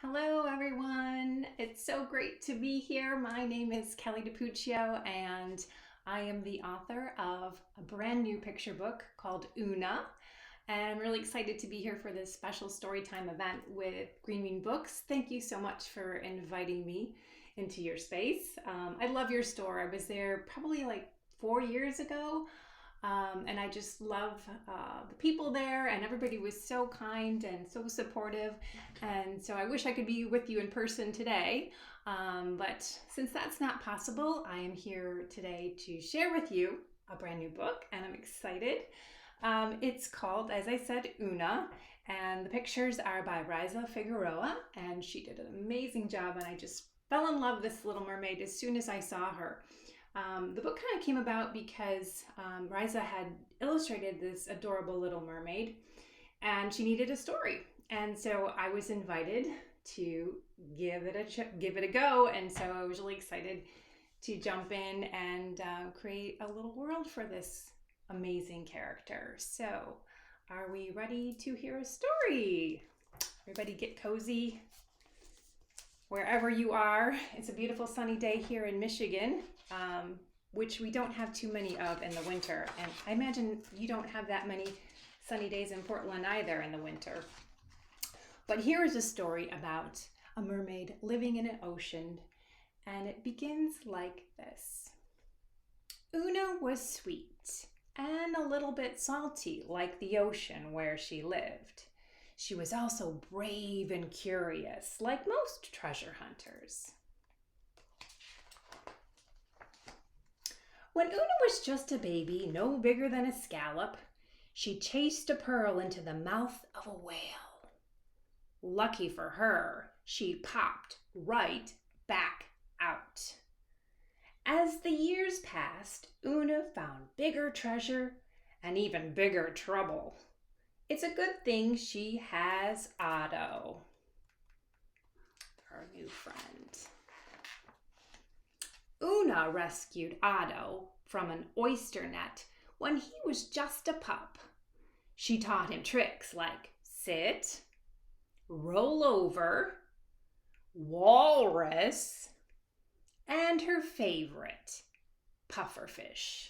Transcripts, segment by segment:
Hello, everyone. It's so great to be here. My name is Kelly DiPucchio, and I am the author of a brand new picture book called Oona. And I'm really excited to be here for this special storytime event with Green Books. Thank you so much for inviting me into your space. I love your store. I was there probably like 4 years ago. And I just love the people there, and everybody was so kind and so supportive. And so I wish I could be with you in person today. But since that's not possible, I am here today to share with you a brand new book, and I'm excited. It's called, as I said, Oona, and the pictures are by Riza Figueroa, and she did an amazing job, and I just fell in love with this little mermaid as soon as I saw her. The book kind of came about because Riza had illustrated this adorable little mermaid, and she needed a story. And so I was invited to give it a go. And so I was really excited to jump in and create a little world for this amazing character. So are we ready to hear a story? Everybody get cozy wherever you are. It's a beautiful sunny day here in Michigan, which we don't have too many of in the winter. And I imagine you don't have that many sunny days in Portland either in the winter. But here is a story about a mermaid living in an ocean, and it begins like this. Oona was sweet and a little bit salty, like the ocean where she lived. She was also brave and curious, like most treasure hunters. When Oona was just a baby, no bigger than a scallop, she chased a pearl into the mouth of a whale. Lucky for her, she popped right back out. As the years passed, Oona found bigger treasure and even bigger trouble. It's a good thing she has Otto, her new friend. Oona rescued Otto from an oyster net when he was just a pup. She taught him tricks like sit, roll over, walrus, and her favorite, pufferfish.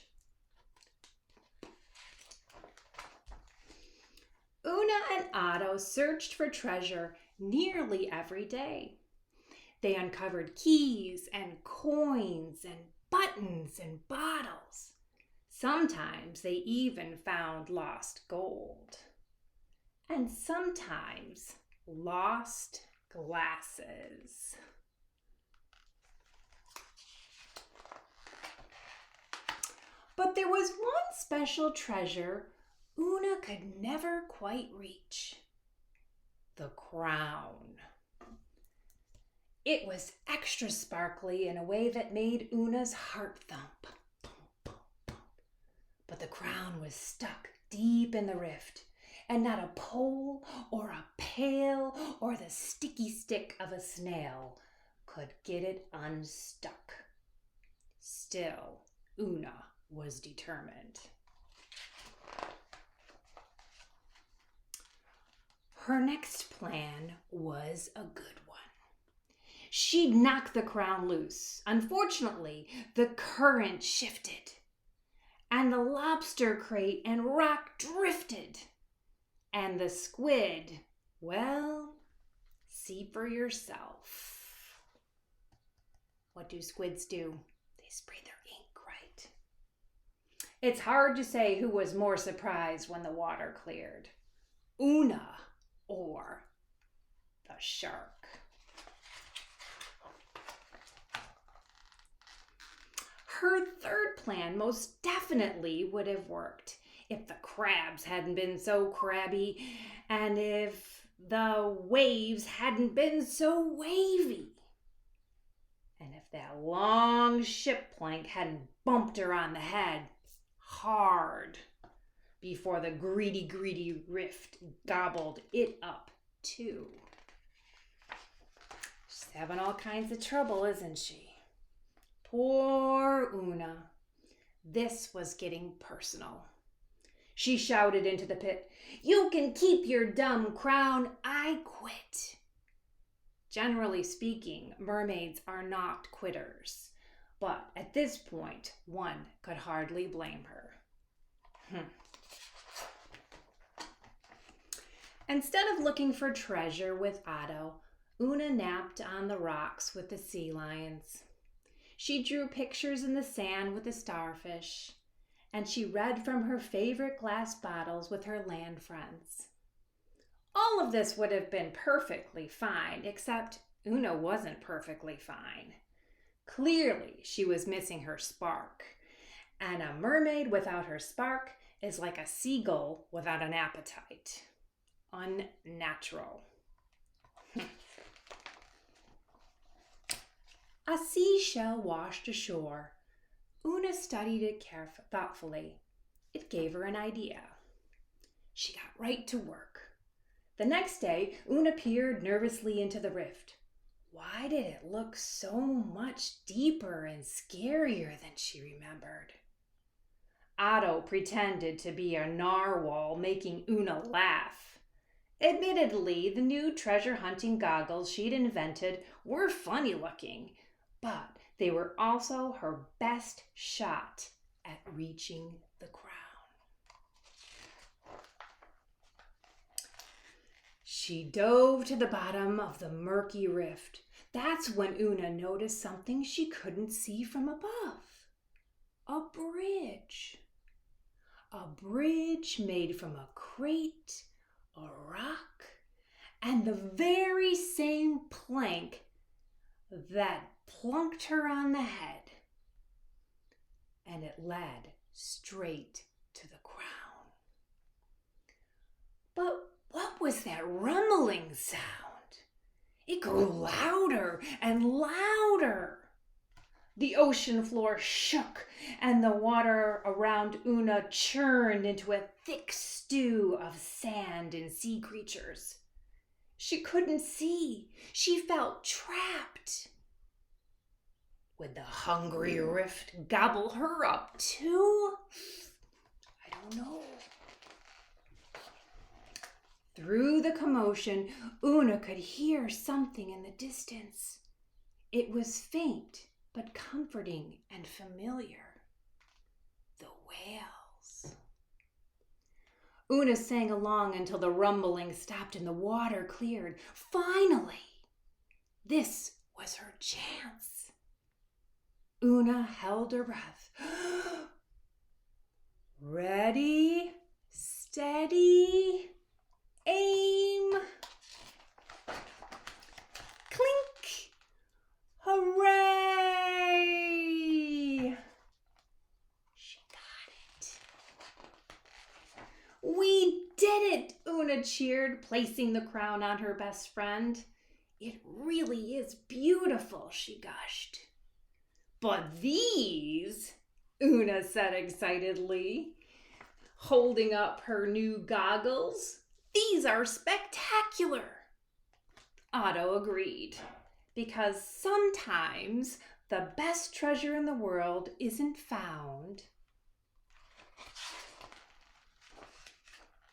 Oona and Otto searched for treasure nearly every day. They uncovered keys and coins and buttons and bottles. Sometimes they even found lost gold. And sometimes lost glasses. But there was one special treasure Oona could never quite reach: the crown. It was extra sparkly in a way that made Oona's heart thump. But the crown was stuck deep in the rift, and not a pole or a pail or the sticky stick of a snail could get it unstuck. Still, Oona was determined. Her next plan was a good one. She'd knock the crown loose. Unfortunately, the current shifted, and the lobster crate and rock drifted, and the squid, well, see for yourself. What do squids do? They spray their ink, right? It's hard to say who was more surprised when the water cleared, Oona or the shark. Her third plan most definitely would have worked if the crabs hadn't been so crabby and if the waves hadn't been so wavy. And if that long ship plank hadn't bumped her on the head hard before the greedy rift gobbled it up too. She's having all kinds of trouble, isn't she? Poor Oona. This was getting personal. She shouted into the pit, "You can keep your dumb crown. I quit." Generally speaking, mermaids are not quitters. But at this point, one could hardly blame her. Instead of looking for treasure with Otto, Oona napped on the rocks with the sea lions. She drew pictures in the sand with the starfish, and she read from her favorite glass bottles with her land friends. All of this would have been perfectly fine, except Oona wasn't perfectly fine. Clearly, she was missing her spark, and a mermaid without her spark is like a seagull without an appetite. Unnatural. A seashell washed ashore. Oona studied it thoughtfully. It gave her an idea. She got right to work. The next day, Oona peered nervously into the rift. Why did it look so much deeper and scarier than she remembered? Otto pretended to be a narwhal, making Oona laugh. Admittedly, the new treasure hunting goggles she'd invented were funny looking, but they were also her best shot at reaching the crown. She dove to the bottom of the murky rift. That's when Oona noticed something she couldn't see from above. A bridge. A bridge made from a crate, a rock, and the very same plank that plunked her on the head. And it led straight to the crown. But what was that rumbling sound? It grew louder and louder. The ocean floor shook and the water around Oona churned into a thick stew of sand and sea creatures. She couldn't see. She felt trapped. Would the hungry rift gobble her up too? I don't know. Through the commotion, Oona could hear something in the distance. It was faint, but comforting and familiar. The whales. Oona sang along until the rumbling stopped and the water cleared. Finally! This was her chance. Oona held her breath. Ready, steady, aim. Clink! Hooray! She got it. We did it, Oona cheered, placing the crown on her best friend. It really is beautiful, she gushed. But these, Oona said excitedly, holding up her new goggles, these are spectacular. Otto agreed, because sometimes the best treasure in the world isn't found.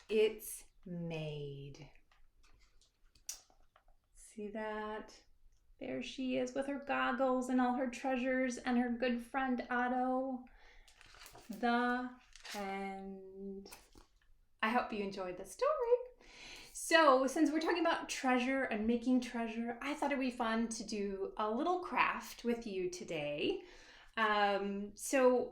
It's made. See that? There she is with her goggles and all her treasures and her good friend Otto. The end. I hope you enjoyed the story. So since we're talking about treasure and making treasure, I thought it'd be fun to do a little craft with you today. So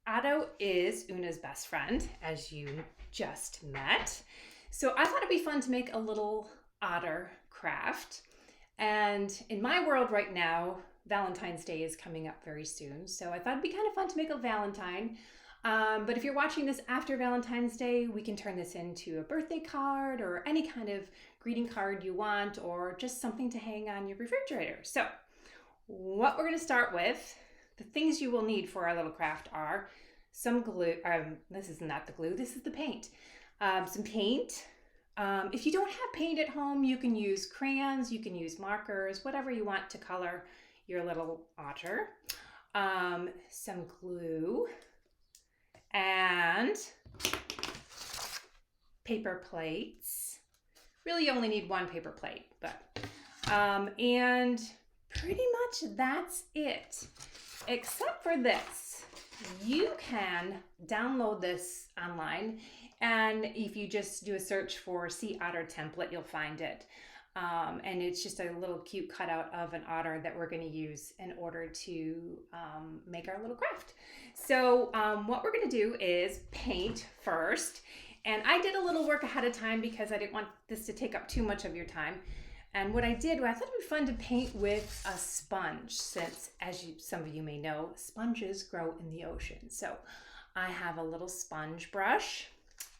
Otto is Oona's best friend, as you just met. So I thought it'd be fun to make a little otter craft. And in my world right now, Valentine's Day is coming up very soon. So I thought it'd be kind of fun to make a Valentine. But if you're watching this after Valentine's Day, we can turn this into a birthday card or any kind of greeting card you want, or just something to hang on your refrigerator. So what we're going to start with, the things you will need for our little craft are some glue. This is not the glue, this is the paint. Some paint. If you don't have paint at home, you can use crayons, you can use markers, whatever you want to color your little otter. Some glue and paper plates. Really you only need one paper plate, but And pretty much that's it, except for this. You can download this online, and if you just do a search for Sea Otter template, you'll find it. And it's just a little cute cutout of an otter that we're going to use in order to make our little craft. So what we're going to do is paint first. And I did a little work ahead of time because I didn't want this to take up too much of your time. And what I did, I thought it would be fun to paint with a sponge, since, as some of you may know, sponges grow in the ocean. So I have a little sponge brush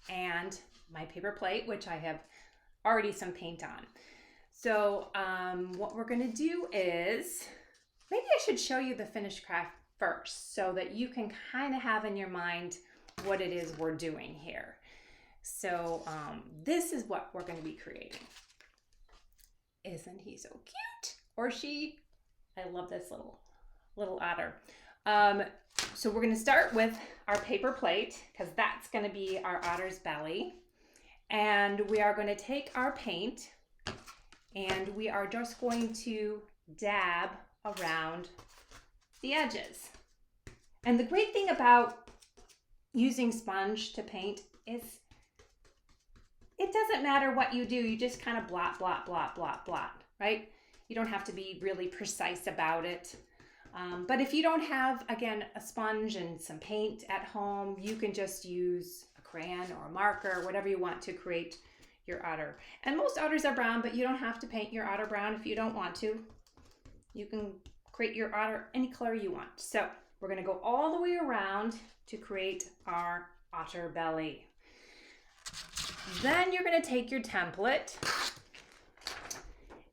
and my paper plate, which I have already some paint on. So what we're gonna do is, maybe I should show you the finished craft first so that you can kind of have in your mind what it is we're doing here. So this is what we're gonna be creating. Isn't he so cute? Or she? I love this little otter. So we're gonna start with our paper plate, because that's gonna be our otter's belly. And we are gonna take our paint and we are just going to dab around the edges. And the great thing about using sponge to paint is it doesn't matter what you do, you just kind of blot, blot, blot, blot, blot, right? You don't have to be really precise about it. But if you don't have, again, a sponge and some paint at home, you can just use a crayon or a marker, whatever you want to create your otter. And most otters are brown, but you don't have to paint your otter brown if you don't want to. You can create your otter any color you want. So we're gonna go all the way around to create our otter belly. Then you're going to take your template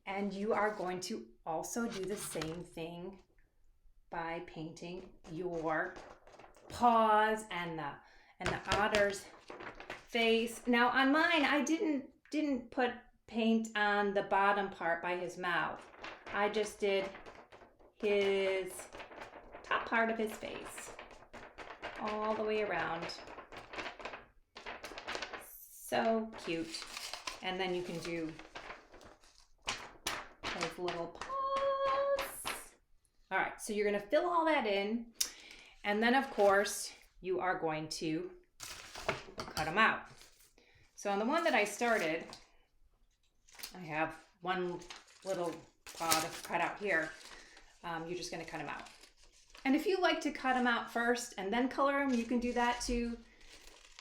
and you are going to also do the same thing by painting your paws and the otter's face. Now on mine, I didn't put paint on the bottom part by his mouth. I just did his top part of his face all the way around. So cute. And then you can do his little paws. All right, so you're gonna fill all that in. And then of course, you are going to cut them out. So on the one that I started, I have one little paw to cut out here. You're just gonna cut them out. And if you like to cut them out first and then color them, you can do that too.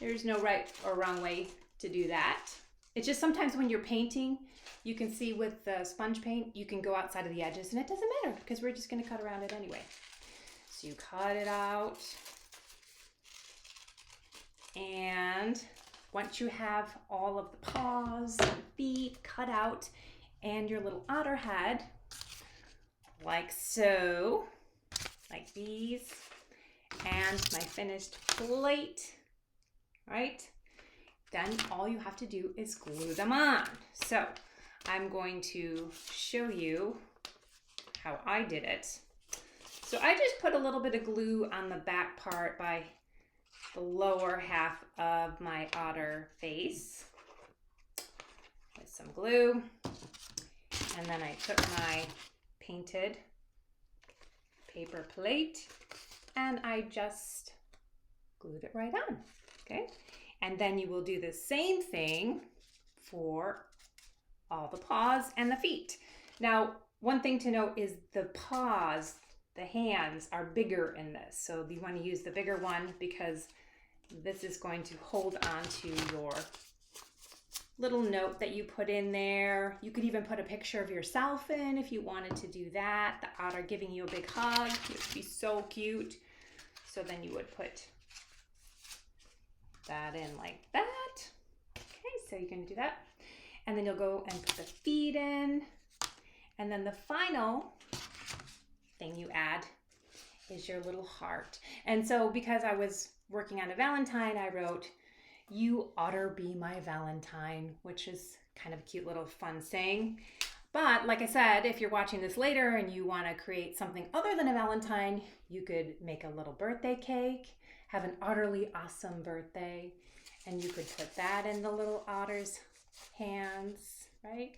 There's no right or wrong way to do that. It's just sometimes when you're painting, you can see with the sponge paint, you can go outside of the edges and it doesn't matter because we're just gonna cut around it anyway. So you cut it out. And once you have all of the paws and feet cut out and your little otter head, like so, like these, and my finished plate, right? Then all you have to do is glue them on. So I'm going to show you how I did it. So I just put a little bit of glue on the back part by the lower half of my otter face with some glue. And then I took my painted paper plate and I just glued it right on, okay? And then you will do the same thing for all the paws and the feet. Now, one thing to note is the paws, the hands are bigger in this. So you want to use the bigger one because this is going to hold on to your little note that you put in there. You could even put a picture of yourself in if you wanted to do that. The otter giving you a big hug, it would be so cute. So then you would put that in like that. Okay, so you can do that. And then you'll go and put the feet in. And then the final thing you add is your little heart. And so because I was working on a Valentine, I wrote, "You Otter be my Valentine," which is kind of a cute little fun saying. But like I said, if you're watching this later and you want to create something other than a Valentine, you could make a little birthday cake, have an utterly awesome birthday, and you could put that in the little otter's hands, right?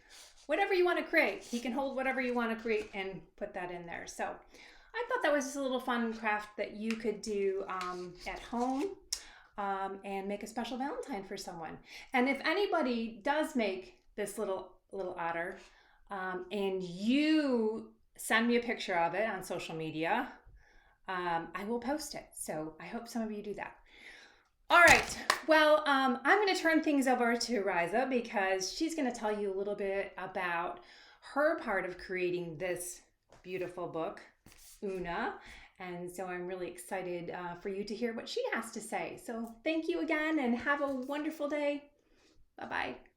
whatever you want to create. He can hold whatever you want to create and put that in there. So I thought that was just a little fun craft that you could do at home and make a special Valentine for someone. And if anybody does make this little otter and you send me a picture of it on social media, I will post it. So I hope some of you do that. All right, well, I'm going to turn things over to Riza because she's going to tell you a little bit about her part of creating this beautiful book, Oona. And so I'm really excited for you to hear what she has to say. So thank you again and have a wonderful day. Bye-bye.